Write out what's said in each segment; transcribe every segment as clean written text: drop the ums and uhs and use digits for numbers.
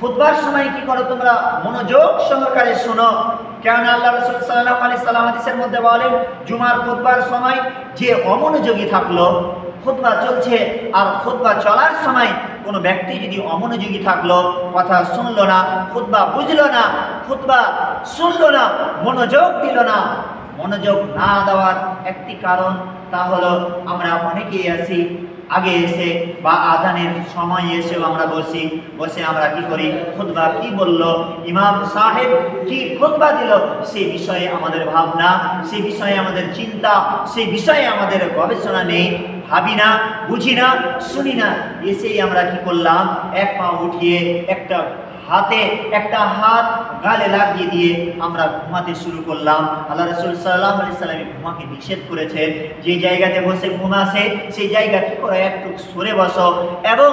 খুতবার সময় কি করো তোমরা? মনোযোগ সহকারে শোনো। কেননা আল্লাহ রাসূল সাল্লাল্লাহু আলাইহি সাল্লাম হাদিসের মধ্যে বলেন, জুমার খুতবার সময় যে অমনোযোগী থাকলো, খুতবা চলছে আর খুতবা চলার সময় কোনো ব্যক্তি যদি অমনোযোগী থাকলো, কথা শুনলো না, খুতবা বুঝলো না, খুতবা শুনলো না, মনোযোগ দিল না, মনোযোগ না দেওয়ার একটি কারণ তা হলো আমরা অনেকেই আছি আগে এসে বা আজানের সময় এসেও আমরা বসে আমরা কি করি, খুতবা কি বলল, ইমাম সাহেব কি খুতবা দিল, সেই বিষয়ে আমাদের ভাবনা, সেই বিষয়ে আমাদের চিন্তা, সেই বিষয়ে আমাদের গবেষণা নেই, ভাবি না, বুঝি না, শুনি না। এসেই আমরা কি করলাম, এক পা উঠিয়ে একটা হাত গালে লাগিয়ে দিয়ে আমরা ঘুমাতে শুরু করলাম। আল্লাহ রাসূল সাল্লাল্লাহু আলাইহি সাল্লাম ঘুমাকে নিষেধ করেছেন। যে জায়গাতে বসে ঘুমাছে সেই জায়গা কি করে একটু সরে বসো, এবং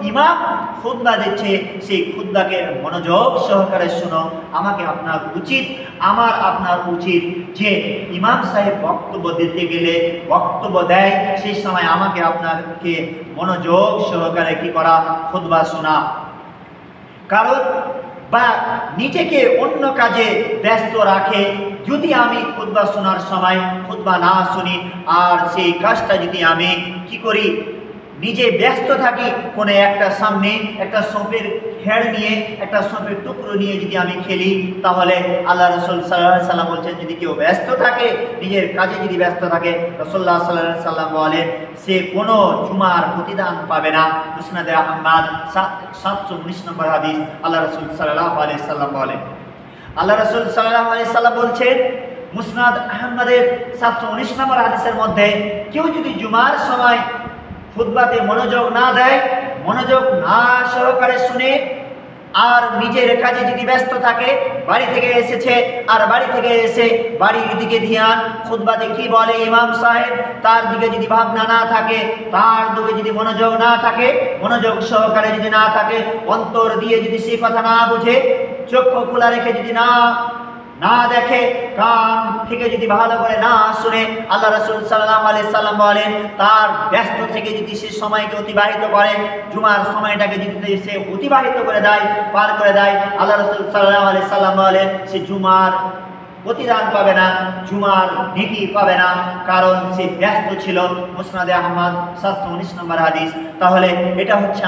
ইমাম খুতবা দিচ্ছে সেই খুতবাকে মনোযোগ সহকারে শোনো। আপনার উচিত যে ইমাম সাহেব বক্তব্য দিতে গেলে, বক্তব্য দেয় সেই সময় আপনাকে মনোযোগ সহকারে কি করা, খুতবা শোনা। কারণ বা নিজেকে অন্য কাজে ব্যস্ত রাখে। যদি আমি খুতবা শোনার সময় খুতবা না শুনি আর সেই কাজটা যদি আমি কি করি, নিজে ব্যস্ত থাকি, কোনো একটা সামনে একটা সঁপের খেড় নিয়ে, একটা সঁপের টুকরো নিয়ে যদি আমি খেলি, তাহলে আল্লাহ রাসূল সাল্লাল্লাহু আলাইহি সাল্লাম বলছেন, যদি কেউ ব্যস্ত থাকে, নিজের কাজে যদি ব্যস্ত থাকে, রাসূলুল্লাহ সাল্লাল্লাহু আলাইহি সাল্লাম বলেন সে কোনো জুমার প্রতিদান পাবে না। মুসনাদে আহমদ 719 নম্বর হাদিস, আল্লাহ রাসূল সাল্লাল্লাহু আলাইহি সাল্লাম বলেন। আল্লাহ রাসূল সাল্লাল্লাহু আলাইহি সাল্লাম বলছেন মুসনাদ আহমদের 719 নম্বর হাদিসের মধ্যে, কেউ যদি জুমার সময় খুতবাতে মনোযোগ না দেয়, মনোযোগ না সহকারে শুনে আর নিজের কাজে যদি ব্যস্ত থাকে, বাড়ি থেকে এসেছে আর বাড়ি থেকে এসে বাড়ির দিকে ধ্যান, খুতবাতে কি বলে ইমাম সাহেব তার দিকে যদি ভাবনা না থাকে, তার দিকে যদি মনোযোগ না থাকে, মনোযোগ সহকারে যদি না থাকে, অন্তর দিয়ে যদি সে কথা না বুঝে, চক্ষু খোলা রেখে যদি না দেখে, কান থেকে যদি ভালো করে না শুনে, আল্লাহ রাসূল সাল্লাল্লাহু আলাইহি সাল্লাম বলেন তার ব্যস্ত থেকে যদি সে সময়কে অতিবাহিত করে, জুমার সময়টাকে যদি সে অতিবাহিত করে দেয়, পার করে দেয়, আল্লাহ রাসূল সাল্লাল্লাহু আলাইহি সাল্লাম বলেন সে জুমার প্রতিদান পাবে না, জুমার নেকি পাবে না, কারণ সে ব্যস্ত ছিল। মুসনাদে আহমদ 719 নম্বর হাদিস। তাহলে এটা হচ্ছে